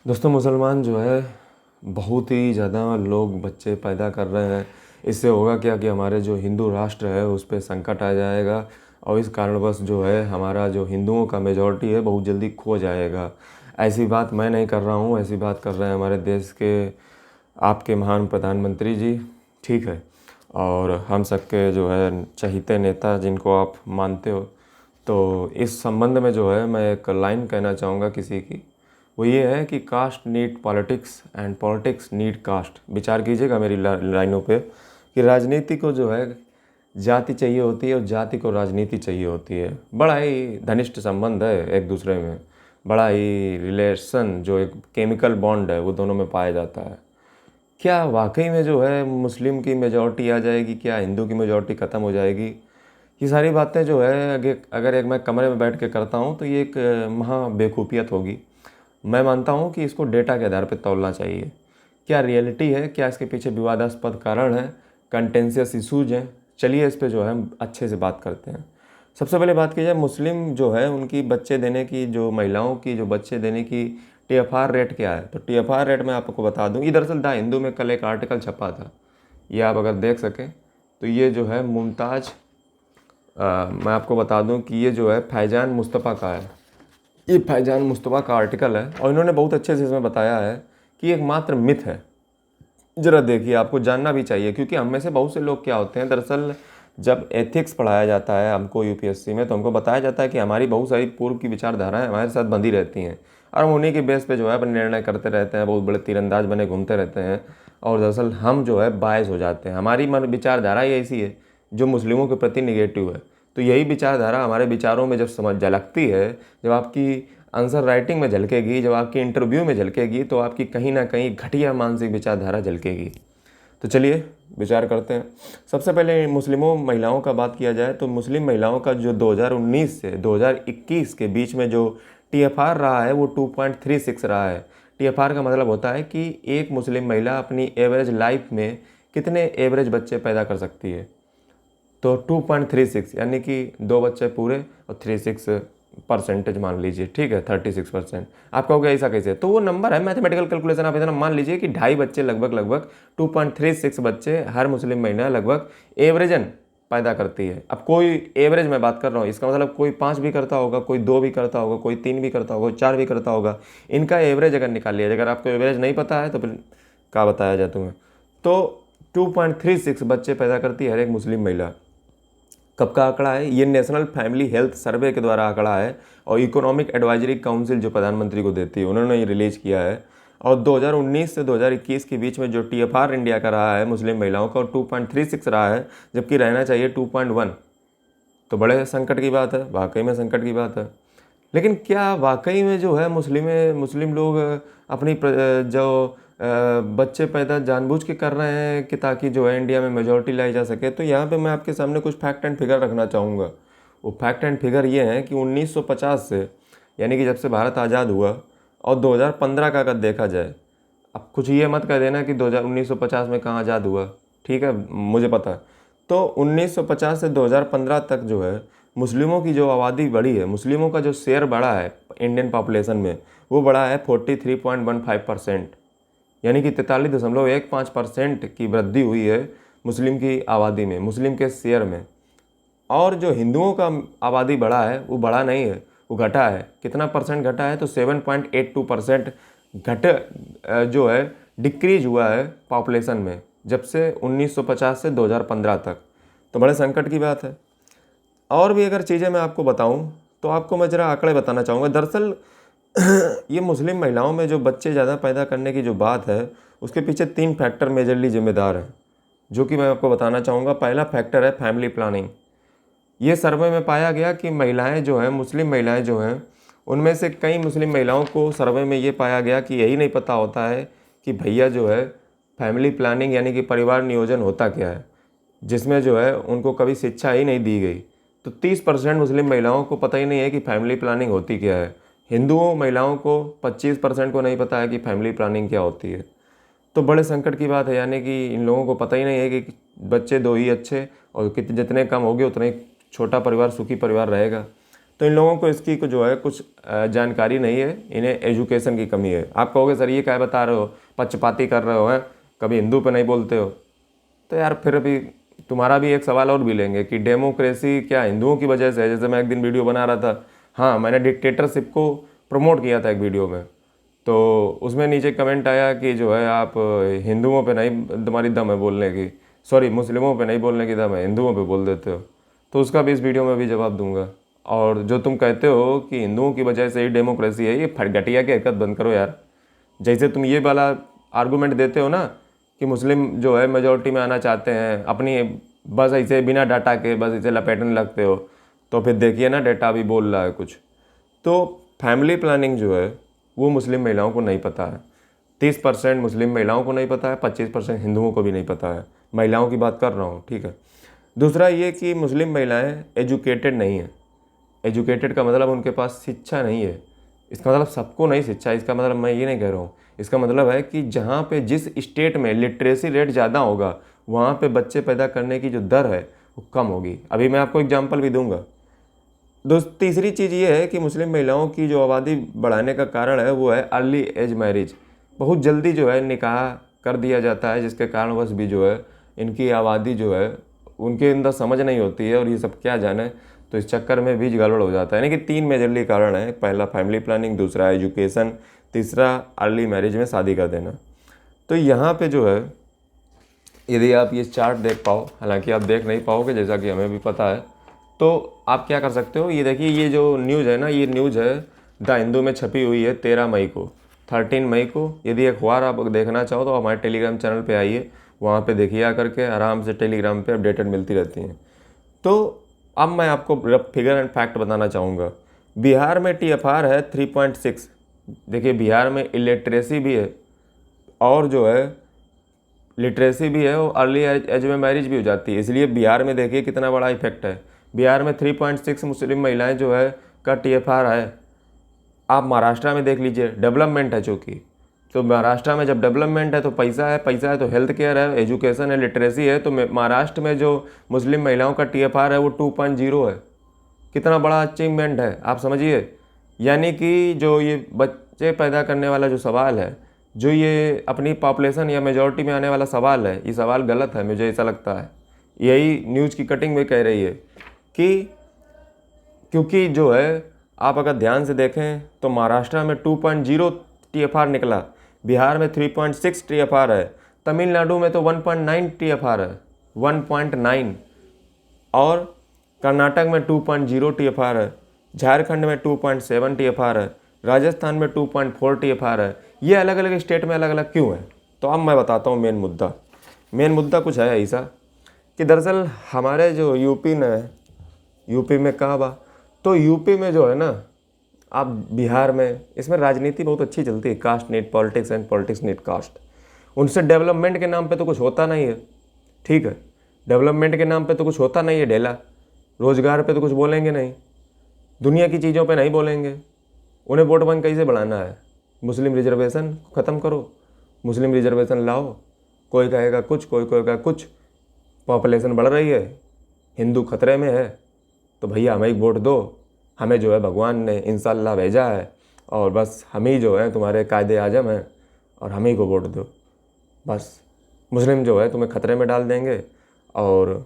दोस्तों मुसलमान जो है बहुत ही ज़्यादा लोग बच्चे पैदा कर रहे हैं। इससे होगा क्या कि हमारे जो हिंदू राष्ट्र है उस पे संकट आ जाएगा और इस कारणवश जो है हमारा जो हिंदुओं का मेजॉरिटी है बहुत जल्दी खो जाएगा। ऐसी बात मैं नहीं कर रहा हूँ, ऐसी बात कर रहे हैं हमारे देश के आपके महान प्रधानमंत्री जी, ठीक है, और हम सबके जो है चहीते नेता जिनको आप मानते हो। तो इस संबंध में जो है मैं एक लाइन कहना चाहूँगा किसी की, वो ये है कि caste need politics and politics need caste. विचार कीजिएगा मेरी लाइनों पे कि राजनीति को जो है जाति चाहिए होती है और जाति को राजनीति चाहिए होती है। बड़ा ही घनिष्ठ संबंध है एक दूसरे में, बड़ा ही रिलेशन जो एक केमिकल बॉन्ड है वो दोनों में पाया जाता है। क्या वाकई में जो है मुस्लिम की मेजॉरिटी आ जाएगी, क्या हिंदू की मेजॉरिटी ख़त्म हो जाएगी? ये सारी बातें जो है अगर एक मैं कमरे में बैठ के करता हूँ तो ये एक महा बेवकूफ़ियत होगी। मैं मानता हूँ कि इसको डेटा के आधार पर तौलना चाहिए। क्या रियलिटी है, क्या इसके पीछे विवादास्पद कारण है, कंटेंशियस इशूज हैं? चलिए इस पे जो है हम अच्छे से बात करते हैं। सबसे पहले बात की जाए, मुस्लिम जो है उनकी बच्चे देने की, जो महिलाओं की जो बच्चे देने की TFR रेट क्या है? तो TFR रेट मैं आपको बता दूँ, ये दरअसल द हिंदू में कल एक आर्टिकल छपा था, ये आप अगर देख सकें तो ये जो है मुमताज़, मैं आपको बता दूं कि ये जो है फैज़ान मुस्तफ़ा का है। ये फैज़ान मुस्तफ़ा का आर्टिकल है और इन्होंने बहुत अच्छे से इसमें बताया है कि एक मात्र मिथ है। ज़रा देखिए, आपको जानना भी चाहिए, क्योंकि हम में से बहुत से लोग क्या होते हैं, दरअसल जब एथिक्स पढ़ाया जाता है हमको UPSC में, तो हमको बताया जाता है कि हमारी बहुत सारी पूर्व की विचारधाराएं हमारे साथ बंधी रहती हैं और हम उन्हीं के बेस पे जो है अपने निर्णय करते रहते हैं, बहुत बड़े तीरंदाज बने घूमते रहते हैं और दरअसल हम जो है बायस हो जाते हैं। हमारी मन विचारधारा ही ऐसी है जो मुस्लिमों के प्रति निगेटिव है। तो यही विचारधारा हमारे विचारों में जब समझ झलकती है, जब आपकी आंसर राइटिंग में झलकेगी, जब आपकी इंटरव्यू में झलकेगी, तो आपकी कहीं ना कहीं घटिया मानसिक विचारधारा झलकेगी। तो चलिए विचार करते हैं। सबसे पहले मुस्लिमों महिलाओं का बात किया जाए तो मुस्लिम महिलाओं का जो 2019 से 2021 के बीच में जो TFR रहा है वो 2.36 रहा है। TFR का मतलब होता है कि एक मुस्लिम महिला अपनी एवरेज लाइफ में कितने एवरेज बच्चे पैदा कर सकती है। तो 2.36 यानी कि 2 बच्चे पूरे और 36% मान लीजिए, ठीक है, 36%। आप कहोगे ऐसा कैसे? तो वो नंबर है, मैथमेटिकल कैलकुलेशन। आप इतना मान लीजिए कि 2.5 बच्चे लगभग 2.36 बच्चे हर मुस्लिम महिला लगभग एवरेजन पैदा करती है। अब कोई एवरेज मैं बात कर रहा हूँ, इसका मतलब कोई 5 भी करता होगा, कोई 2 भी करता होगा, कोई 3 भी करता होगा, 4 भी करता होगा। इनका एवरेज अगर निकाल लिया, अगर आपको एवरेज नहीं पता है तो फिर क्या बताया जाए तुम्हें। तो 2.36 बच्चे पैदा करती है हर एक मुस्लिम महिला। कब का आंकड़ा है? ये नेशनल फैमिली हेल्थ सर्वे के द्वारा आंकड़ा है और इकोनॉमिक एडवाइजरी काउंसिल जो प्रधानमंत्री को देती है उन्होंने ये रिलीज किया है। और 2019 से 2021 के बीच में जो TFR इंडिया का रहा है मुस्लिम महिलाओं का 2.36 रहा है, जबकि रहना चाहिए 2.1। तो बड़े संकट की बात है, वाकई में संकट की बात है। लेकिन क्या वाकई में जो है मुस्लिम लोग अपनी जो बच्चे पैदा जानबूझ के कर रहे हैं कि ताकि जो है इंडिया में मेजॉरिटी लाई जा सके? तो यहाँ पे मैं आपके सामने कुछ फैक्ट एंड फिगर रखना चाहूँगा। वो फैक्ट एंड फिगर ये हैं कि 1950 से, यानी कि जब से भारत आज़ाद हुआ, और 2015 का अगर देखा जाए, अब कुछ ये मत कह देना कि 1950 में कहाँ आज़ाद हुआ, ठीक है, मुझे पता है। तो 1950 से 2015 तक जो है मुस्लिमों की जो आबादी बढ़ी है, मुस्लिमों का जो शेयर बढ़ा है इंडियन पॉपुलेशन में, वो बढ़ा है 43.15%, यानी कि 43.15% की वृद्धि हुई है मुस्लिम की आबादी में, मुस्लिम के शेयर में। और जो हिंदुओं का आबादी बढ़ा है वो बढ़ा नहीं है, वो घटा है। कितना परसेंट घटा है? तो 7.82% जो है डिक्रीज हुआ है पॉपुलेशन में, जब से 1950 से 2015 तक। तो बड़े संकट की बात है। और भी अगर चीज़ें मैं आपको बताऊं तो आपको मैं ज़रा आंकड़े बताना चाहूँगा। दरअसल ये मुस्लिम महिलाओं में जो बच्चे ज़्यादा पैदा करने की जो बात है, उसके पीछे 3 फैक्टर मेजरली जिम्मेदार हैं, जो कि मैं आपको बताना चाहूँगा। पहला फैक्टर है फैमिली प्लानिंग। ये सर्वे में पाया गया कि महिलाएं जो हैं, मुस्लिम महिलाएं जो हैं, उनमें से कई मुस्लिम महिलाओं को सर्वे में ये पाया गया कि यही नहीं पता होता है कि भैया जो है फैमिली प्लानिंग यानी कि परिवार नियोजन होता क्या है, जिसमें जो है उनको कभी शिक्षा ही नहीं दी गई। तो 30% मुस्लिम महिलाओं को पता ही नहीं है कि फैमिली प्लानिंग होती क्या है। हिंदुओं महिलाओं को 25% को नहीं पता है कि फैमिली प्लानिंग क्या होती है। तो बड़े संकट की बात है, यानी कि इन लोगों को पता ही नहीं है कि बच्चे 2 ही अच्छे, और जितने कम होंगे उतने छोटा परिवार, सुखी परिवार रहेगा। तो इन लोगों को इसकी जो है कुछ जानकारी नहीं है, इन्हें एजुकेशन की कमी है। आप कहोगे सर ये क्या बता रहे हो, पक्षपाती कर रहे हो, हैं कभी हिंदू पे नहीं बोलते हो। तो यार फिर अभी तुम्हारा भी एक सवाल और भी लेंगे कि डेमोक्रेसी क्या हिंदुओं की वजह से है। जैसे मैं एक दिन वीडियो बना रहा था, हाँ मैंने डिक्टेटरशिप को प्रमोट किया था एक वीडियो में, तो उसमें नीचे कमेंट आया कि जो है आप हिंदुओं पे नहीं तुम्हारी दम है बोलने की, सॉरी मुस्लिमों पे नहीं बोलने की दम है, हिंदुओं पे बोल देते हो। तो उसका भी इस वीडियो में भी जवाब दूंगा। और जो तुम कहते हो कि हिंदुओं की वजह से ही डेमोक्रेसी है, ये घटिया की हरकत बंद करो यार। जैसे तुम ये वाला आर्गूमेंट देते हो ना कि मुस्लिम जो है मेजोरिटी में आना चाहते हैं, अपनी बस ऐसे बिना डाटा के बस ऐसे लपेटने लगते हो, तो फिर देखिए ना डाटा भी बोल रहा है कुछ। तो फैमिली प्लानिंग जो है वो मुस्लिम महिलाओं को नहीं पता है। 30% मुस्लिम महिलाओं को नहीं पता है, 25% हिंदुओं को भी नहीं पता है। महिलाओं की बात कर रहा हूँ, ठीक है। दूसरा ये कि मुस्लिम महिलाएं एजुकेटेड नहीं हैं। एजुकेटेड का मतलब उनके पास शिक्षा नहीं है। इसका मतलब सबको नहीं शिक्षा, इसका मतलब मैं ये नहीं कह रहा हूँ। इसका मतलब है कि जहाँ पे जिस स्टेट में लिटरेसी रेट ज़्यादा होगा वहाँ पे बच्चे पैदा करने की जो दर है वो कम होगी। अभी मैं आपको एग्जांपल भी दूंगा। तीसरी चीज़ ये है कि मुस्लिम महिलाओं की जो आबादी बढ़ाने का कारण है वो है अर्ली एज मैरिज। बहुत जल्दी जो है निकाह कर दिया जाता है, जिसके कारणवश भी जो है इनकी आबादी जो है उनके अंदर समझ नहीं होती है और ये सब क्या जाने, तो इस चक्कर में बीज गड़बड़ हो जाता है। यानी कि 3 मेजरली कारण है, पहला फैमिली प्लानिंग, दूसरा एजुकेशन, तीसरा अर्ली मैरिज में शादी कर देना। तो यहाँ पे जो है यदि आप ये चार्ट देख पाओ, हालांकि आप देख नहीं पाओगे जैसा कि हमें भी पता है, तो आप क्या कर सकते हो, ये देखिए ये जो न्यूज़ है ना, ये न्यूज़ है द हिंदू में छपी हुई है 13 मई को, 13 मई को। यदि अखबार आप देखना चाहो तो हमारे टेलीग्राम चैनल पे आइए, वहाँ पे देखिए आकर के आराम से, टेलीग्राम पे अपडेटेड मिलती रहती हैं। तो अब मैं आपको फिगर एंड फैक्ट बताना चाहूँगा। बिहार में TFR है 3.6। देखिए बिहार में इलिटरेसी भी है और जो है लिटरेसी भी है और अर्ली एज में मैरिज भी हो जाती है, इसलिए बिहार में देखिए कितना बड़ा इफेक्ट है। बिहार में 3.6 मुस्लिम महिलाएं जो है का TFR है। आप महाराष्ट्र में देख लीजिए, डेवलपमेंट है चूँकि, तो महाराष्ट्र में जब डेवलपमेंट है तो पैसा है, पैसा है तो हेल्थ केयर है, एजुकेशन है, लिटरेसी है, तो महाराष्ट्र में जो मुस्लिम महिलाओं का TFR है वो 2.0 है। कितना बड़ा अचीवमेंट है आप समझिए। यानी कि जो ये बच्चे पैदा करने वाला जो सवाल है, जो ये अपनी पॉपुलेशन या मेजॉरिटी में आने वाला सवाल है, ये सवाल गलत है, मुझे ऐसा लगता है। यही न्यूज़ की कटिंग में कह रही है कि क्योंकि जो है आप अगर ध्यान से देखें तो महाराष्ट्र में 2.0 TFR निकला, बिहार में 3.6 TFR है, तमिलनाडु में तो 1.9 TFR है, 1.9, और कर्नाटक में 2.0 TFR है, झारखंड में 2.7 TFR है, राजस्थान में 2.4 TFR है। ये अलग अलग स्टेट में अलग अलग क्यों है? तो अब मैं बताता हूँ मेन मुद्दा कुछ है ऐसा कि दरअसल हमारे जो यूपी में कहाँ बा, तो यूपी में जो है ना, आप बिहार में, इसमें राजनीति बहुत अच्छी चलती है, caste need politics and politics need caste. उनसे डेवलपमेंट के नाम पे तो कुछ होता नहीं है, ठीक है, डेवलपमेंट के नाम पे तो कुछ होता नहीं है ढेला, रोजगार पे तो कुछ बोलेंगे नहीं, दुनिया की चीज़ों पे नहीं बोलेंगे। उन्हें वोट बैंक कैसे बढ़ाना है? मुस्लिम रिजर्वेशन ख़त्म करो, मुस्लिम रिजर्वेशन लाओ, कोई कहेगा कुछ, कोई कहेगा कुछ। पॉपुलेशन बढ़ रही है, हिंदू खतरे में है, तो भैया हमें एक वोट दो, हमें जो है भगवान ने इंशाल्लाह भेजा है और बस हम ही जो है तुम्हारे कायदे आजम हैं और हम ही को वोट दो। बस मुस्लिम जो है तुम्हें खतरे में डाल देंगे। और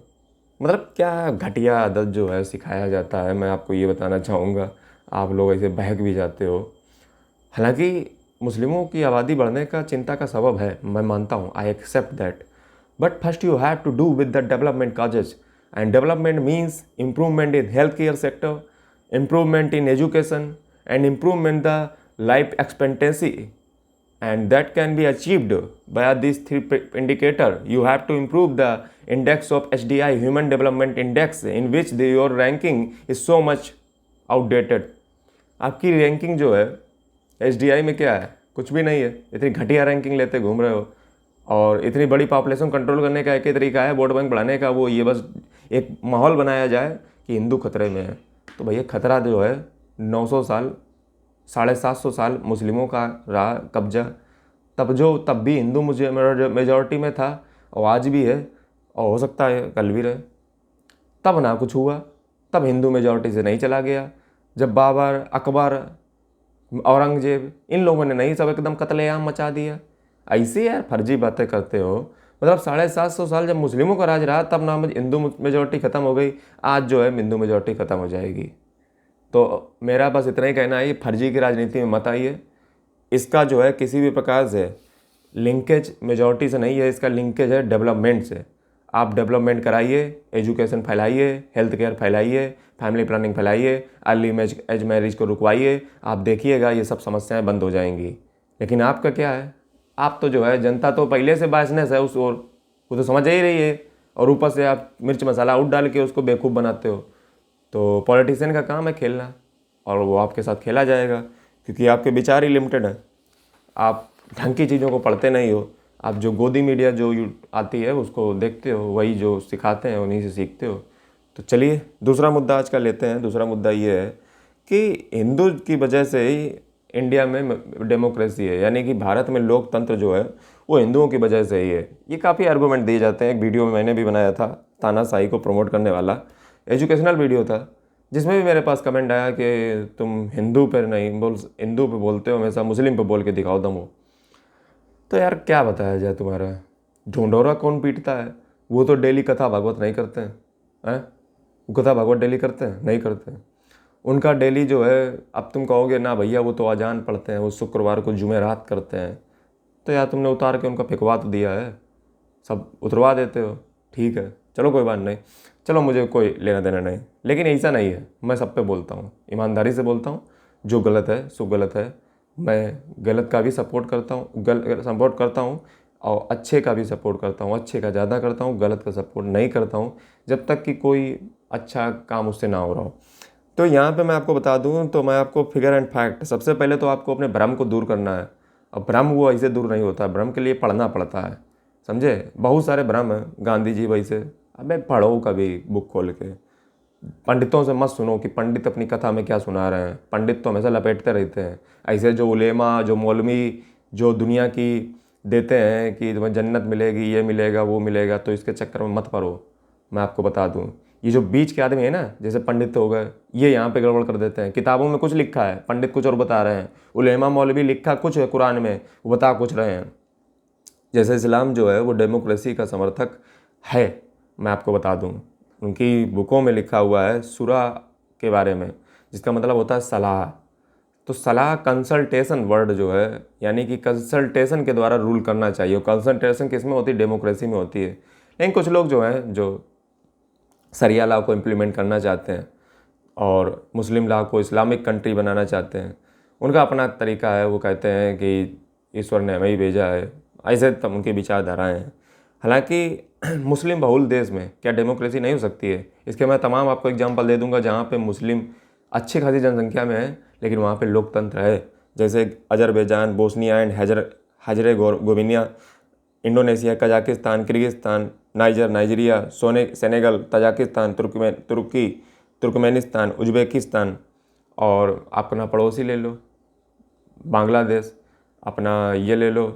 मतलब क्या घटिया आदत जो है सिखाया जाता है, मैं आपको ये बताना चाहूँगा। आप लोग ऐसे बहक भी जाते हो। हालांकि मुस्लिमों की आबादी बढ़ने का चिंता का सबब है, मैं मानता हूँ, I accept that, but first you have to do with the development causes, and development means improvement in health care sector, improvement in education, and improvement the life expectancy, and that can be achieved by these 3 indicator. You have to improve the index of HDI, human development index, in which your ranking is so much outdated. आपकी ranking जो है HDI में क्या है? कुछ भी नहीं है, इतनी घटिया रैंकिंग लेते घूम रहे हो। और इतनी बड़ी पॉपुलेशन कंट्रोल करने का एक ही तरीका है वोट बैंक बढ़ाने का, वो ये बस एक माहौल बनाया जाए कि हिंदू खतरे में है। तो भैया खतरा जो है 900 साल, 750 साल मुस्लिमों का रहा कब्जा, तब भी हिंदू मुझे मेजॉरिटी में था और आज भी है और हो सकता है कल भी रहे। तब ना कुछ हुआ, तब हिंदू मेजॉरिटी से नहीं चला गया, जब बाबर, अकबर, औरंगजेब, इन लोगों ने नहीं, सब एकदम कत्लेआम मचा दिया। ऐसे यार फर्जी बातें करते हो। मतलब 750 साल जब मुस्लिमों का राज रहा तब ना हिंदू मेजोरिटी ख़त्म हो गई, आज जो है हिंदू मेजोरिटी ख़त्म हो जाएगी। तो मेरा बस इतना ही कहना है, ये फर्जी की राजनीति में मत आइए। इसका जो है किसी भी प्रकार से लिंकेज मेजॉरिटी से नहीं है, इसका लिंकेज है डेवलपमेंट से। आप डेवलपमेंट कराइए, एजुकेशन फैलाइए, हेल्थ केयर फैलाइए, फैमिली प्लानिंग फैलाइए, अर्ली एज मैरिज को रुकवाइए, आप देखिएगा ये सब समस्याएं बंद हो जाएंगी। लेकिन आपका क्या है, आप तो जो है, जनता तो पहले से बायसनेस है उस ओर, वो तो समझ ही रही है, और ऊपर से आप मिर्च मसाला उठ डाल के उसको बेवकूफ़ बनाते हो। तो पॉलिटिशियन का काम है खेलना, और वो आपके साथ खेला जाएगा, क्योंकि आपके विचार ही लिमिटेड हैं। आप ढंग की चीज़ों को पढ़ते नहीं हो, आप जो गोदी मीडिया जो आती है उसको देखते हो, वही जो सिखाते हैं उन्हीं से सीखते हो। तो चलिए दूसरा मुद्दा आज का लेते हैं। दूसरा मुद्दा ये है कि हिंदू की वजह से ही इंडिया में डेमोक्रेसी है, यानी कि भारत में लोकतंत्र जो है वो हिंदुओं की वजह से ही है। ये काफ़ी आर्गूमेंट दिए जाते हैं। एक वीडियो में मैंने भी बनाया था, तानाशाही को प्रमोट करने वाला एजुकेशनल वीडियो था, जिसमें भी मेरे पास कमेंट आया कि तुम हिंदू पर नहीं बोल, हिंदू पे बोलते हो हमेशा, मुस्लिम पे बोल के दिखाओ दम हो। तो यार क्या बताया जाए, तुम्हारा ढोंढोरा कौन पीटता है? वो तो डेली कथा भागवत नहीं करते हैं, वो कथा भागवत डेली करते हैं? नहीं करते हैं। उनका डेली जो है, अब तुम कहोगे ना भैया वो तो अजान पढ़ते हैं, वो शुक्रवार को जुमेरात करते हैं। तो यार तुमने उतार के उनका फेंकवा तो दिया है, सब उतरवा देते हो, ठीक है, चलो कोई बात नहीं, चलो मुझे कोई लेना देना नहीं। लेकिन ऐसा नहीं है, मैं सब पे बोलता हूँ, ईमानदारी से बोलता हूँ, जो गलत है सो गलत है। मैं गलत का भी सपोर्ट करता हूँ, सपोर्ट करता हूँ, और अच्छे का भी सपोर्ट करता हूँ, अच्छे का ज़्यादा करता हूँ, गलत का सपोर्ट नहीं करता हूँ, जब तक कि कोई अच्छा काम उससे ना हो रहा हो। तो यहाँ पे मैं आपको बता दूँ, तो मैं आपको फिगर एंड फैक्ट, सबसे पहले तो आपको अपने भ्रम को दूर करना है। और भ्रम वो ऐसे दूर नहीं होता, भ्रम के लिए पढ़ना पड़ता है, समझे। बहुत सारे भ्रम हैं, गांधी जी वैसे, अबे पढ़ो कभी बुक खोल के। पंडितों से मत सुनो कि पंडित अपनी कथा में क्या सुना रहे हैं, पंडित तो हमेशा लपेटते रहते हैं। ऐसे जो उलेमा, जो मौलवी, जो दुनिया की देते हैं कि तुम्हें जन्नत मिलेगी, ये मिलेगा, वो मिलेगा, तो इसके चक्कर में मत पड़ो। मैं आपको बता दूं, ये जो बीच के आदमी है ना, जैसे पंडित हो गए, ये यहाँ पे गड़बड़ कर देते हैं। किताबों में कुछ लिखा है, पंडित कुछ और बता रहे हैं। उलेमा मौलवी लिखा कुछ है कुरान में, वो बता कुछ रहे हैं। जैसे इस्लाम जो है वो डेमोक्रेसी का समर्थक है, मैं आपको बता दूं, उनकी बुकों में लिखा हुआ है सूरा के बारे में, जिसका मतलब होता है सलाह। तो सलाह कंसल्टेशन वर्ड जो है, यानी कि कंसल्टेशन के द्वारा रूल करना चाहिए। और कंसल्टेशन किस में होती है? डेमोक्रेसी में होती है। लेकिन कुछ लोग जो हैं, जो सरिया लॉ को इम्प्लीमेंट करना चाहते हैं और मुस्लिम लॉ को इस्लामिक कंट्री बनाना चाहते हैं, उनका अपना तरीका है। वो कहते हैं कि ईश्वर ने हमें ही भेजा है, ऐसे तब उनकी विचारधाराएँ हैं। हालांकि मुस्लिम बहुल देश में क्या डेमोक्रेसी नहीं हो सकती है? इसके मैं तमाम आपको एग्जांपल दे दूंगा जहाँ पे मुस्लिम अच्छी खासी जनसंख्या में है, लेकिन वहाँ पे लोकतंत्र है। जैसे Azerbaijan, Bosnia and Herzegovina, Indonesia, Kazakhstan, Kyrgyzstan, Nigeria, Senegal, Tajikistan, Turkmenistan, Uzbekistan, और अपना पड़ोसी ले लो बांग्लादेश, अपना ये ले लो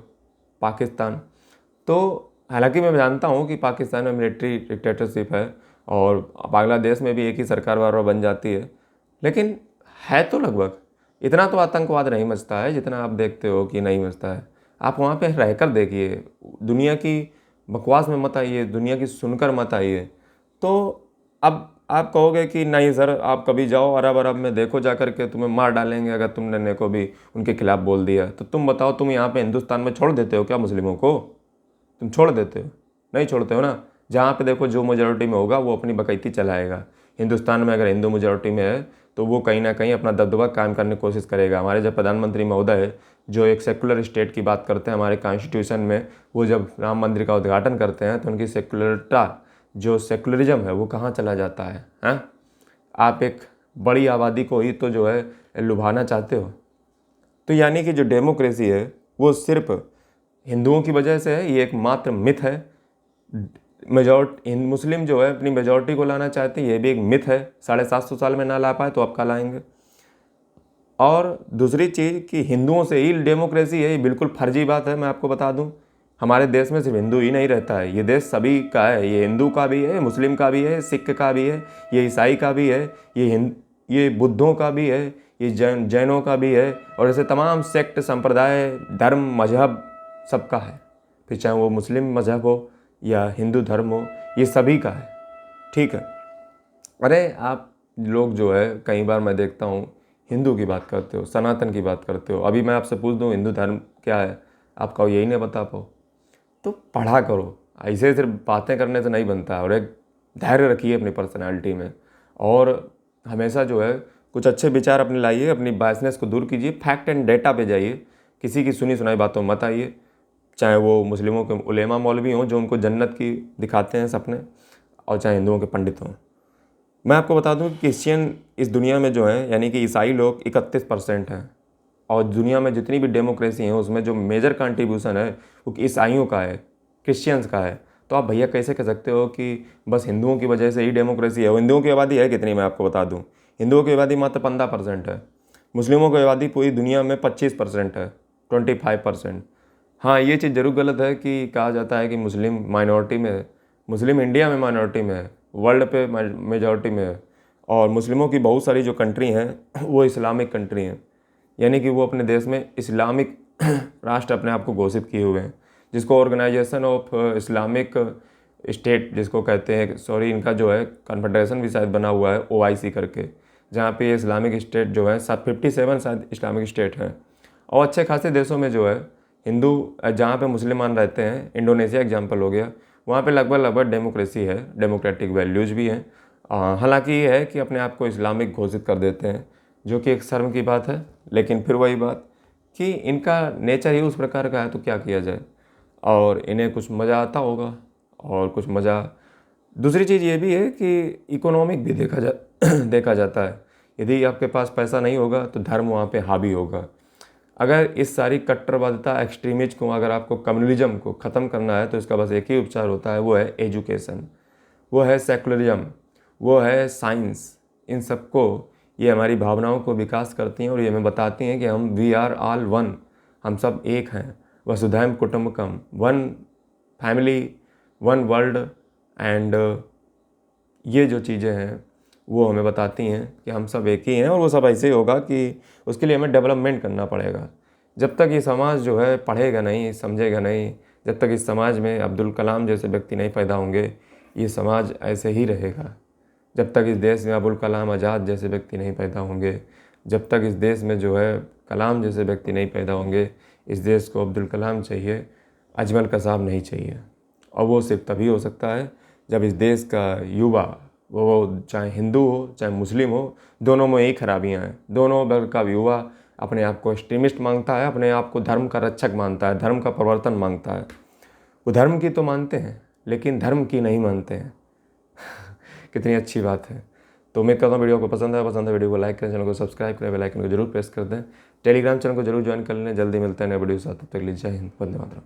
पाकिस्तान। तो हालांकि मैं जानता हूँ कि पाकिस्तान में मिलिट्री डिक्टेटरशिप है और बांग्लादेश में भी एक ही सरकार बार बार बन जाती है, लेकिन है तो लगभग इतना तो आतंकवाद नहीं मचता है जितना आप देखते हो कि नहीं मचता है। आप वहाँ पे रहकर देखिए, दुनिया की बकवास में मत आइए, दुनिया की सुनकर मत आइए। तो अब आप कहोगे कि नहीं सर, आप कभी जाओ अरब अरब में, देखो जा कर के, तुम्हें मार डालेंगे अगर तुमने ने को भी उनके खिलाफ बोल दिया। तो तुम बताओ, तुम यहाँ पे हिंदुस्तान में छोड़ देते हो क्या मुस्लिमों को? तुम छोड़ देते हो? नहीं छोड़ते हो ना। जहाँ पे देखो जो मेजोरिटी में होगा वो अपनी बकैती चलाएगा। हिंदुस्तान में अगर हिंदू मेजोरिटी में है तो वो कहीं ना कहीं अपना दबदबा कायम करने की कोशिश करेगा। हमारे जब प्रधानमंत्री महोदय जो एक सेकुलर स्टेट की बात करते हैं हमारे कॉन्स्टिट्यूशन में, वो जब राम मंदिर का उद्घाटन करते हैं तो उनकी सेकुलरिटा, जो सेकुलरिज्म है, वो कहाँ चला जाता है, हैं? आप एक बड़ी आबादी को ही तो जो है लुभाना चाहते हो। तो यानी कि जो डेमोक्रेसी है वो सिर्फ हिंदुओं की वजह से है, ये एक मात्र मिथ है। मुस्लिम जो है अपनी मेजॉरिटी को लाना चाहते हैं, ये भी एक मिथ है। 750 साल में ना ला पाए तो अब कल लाएंगे। और दूसरी चीज़ कि हिंदुओं से ही डेमोक्रेसी है, ये बिल्कुल फर्जी बात है। मैं आपको बता दूं, हमारे देश में सिर्फ हिंदू ही नहीं रहता है, ये देश सभी का है। ये हिंदू का भी है, मुस्लिम का भी है, सिख का भी है, ये ईसाई का भी है, ये ये बुद्धों का भी है, ये जैनों का भी है, और ऐसे तमाम सेक्ट, संप्रदाय, धर्म, मजहब सबका है। फिर चाहे वो मुस्लिम मजहब हो या हिंदू धर्म हो, ये सभी का है। ठीक है। अरे आप लोग जो है, कई बार मैं देखता हूँ हिंदू की बात करते हो, सनातन की बात करते हो। अभी मैं आपसे पूछ दूँ हिंदू धर्म क्या है, आप कहो यही नहीं बता पाओ। तो पढ़ा करो, ऐसे सिर्फ बातें करने से नहीं बनता। और एक धैर्य रखिए अपनी पर्सनैलिटी में, और हमेशा जो है कुछ अच्छे विचार अपने लाइए, अपनी बायसनेस को दूर कीजिए, फैक्ट एंड डेटा पे जाइए, किसी की सुनी सुनाई बातों में मत आइए। चाहे वो मुस्लिमों के उलेमा मौलवी हों जो उनको जन्नत की दिखाते हैं सपने, और चाहे हिंदुओं के पंडित हों। मैं आपको बता दूं कि क्रिश्चियन इस दुनिया में जो है, यानी कि ईसाई लोग 31% हैं, और दुनिया में जितनी भी डेमोक्रेसी है उसमें जो मेजर कंट्रीब्यूशन है वो ईसाइयों का है, क्रिश्चियंस का है। तो आप भैया कैसे कह सकते हो कि बस हिंदुओं की वजह से ही डेमोक्रेसी है? हिंदुओं की आबादी है कितनी, मैं आपको बता दूं। हिंदुओं की आबादी मात्र 15% है। मुस्लिमों की आबादी पूरी दुनिया में 25% है, 25%। हाँ, ये चीज़ ज़रूर गलत है कि कहा जाता है कि मुस्लिम माइनॉरिटी में है। मुस्लिम इंडिया में माइनॉरिटी में है, वर्ल्ड पे मेजॉरिटी में है। और मुस्लिमों की बहुत सारी जो कंट्री हैं वो इस्लामिक कंट्री हैं, यानी कि वो अपने देश में इस्लामिक राष्ट्र अपने आप को घोषित किए हुए हैं, जिसको ऑर्गेनाइजेशन ऑफ इस्लामिक स्टेट जिसको कहते हैं, सॉरी इनका जो है कन्फेडरेशन भी शायद बना हुआ है OIC करके, जहाँ पे इस्लामिक स्टेट जो है 57 शायद इस्लामिक स्टेट हैं। और अच्छे खासे देशों में जो है हिंदू, जहाँ पे मुसलमान रहते हैं, इंडोनेशिया एग्जाम्पल हो गया, वहाँ पे लगभग डेमोक्रेसी है, डेमोक्रेटिक वैल्यूज़ भी हैं। हालांकि ये है कि अपने आप को इस्लामिक घोषित कर देते हैं, जो कि एक शर्म की बात है। लेकिन फिर वही बात कि इनका नेचर ही उस प्रकार का है, तो क्या किया जाए। और इन्हें कुछ मज़ा आता होगा और कुछ मज़ा। दूसरी चीज़ ये भी है कि इकोनॉमिक भी देखा जाता है। यदि आपके पास पैसा नहीं होगा तो धर्म वहाँ पे हावी होगा। अगर इस सारी कट्टरवादिता, एक्सट्रीमिज्म को, अगर आपको कम्युनलिज्म को ख़त्म करना है तो इसका बस एक ही उपचार होता है, वो है एजुकेशन, वो है सेकुलरिज्म, वो है साइंस। इन सबको, ये हमारी भावनाओं को विकास करती हैं और ये हमें बताती हैं कि हम वी आर ऑल वन, हम सब एक हैं। वसुधैव कुटुंबकम, one family, one world. And ये जो चीज़ें हैं वो हमें बताती हैं कि हम सब एक ही हैं, और वो सब ऐसे ही होगा कि उसके लिए हमें डेवलपमेंट करना पड़ेगा। जब तक ये समाज जो है पढ़ेगा नहीं, समझेगा नहीं, जब तक इस समाज में अब्दुल कलाम जैसे व्यक्ति नहीं पैदा होंगे, ये समाज ऐसे ही रहेगा। जब तक इस देश में अबुल कलाम आज़ाद जैसे व्यक्ति नहीं पैदा होंगे, जब तक इस देश में जो है कलाम जैसे व्यक्ति नहीं पैदा होंगे, इस देश को अब्दुल कलाम चाहिए, अजमल कसाब नहीं चाहिए। और वो सिर्फ तभी हो सकता है जब इस देश का युवा, वो चाहे हिंदू हो चाहे मुस्लिम हो, दोनों में यही खराबियां हैं। दोनों वर्ग का युवा अपने आप को एक्सट्रीमिस्ट मांगता है, अपने आप को धर्म का रक्षक मानता है, धर्म का प्रवर्तन मांगता है। वो धर्म की तो मानते हैं लेकिन धर्म की नहीं मानते हैं। कितनी अच्छी बात है। तो उम्मीद करता हूँ वीडियो को पसंद है वीडियो को लाइक करें, चैनल को सब्सक्राइब करें, बेल आइकन को जरूर प्रेस कर दें। टेलीग्राम चैनल को जरूर ज्वाइन कर लें। जल्दी मिलते हैं नए वीडियो के साथ, तब तक के लिए जय हिंद, वंदे मातरम।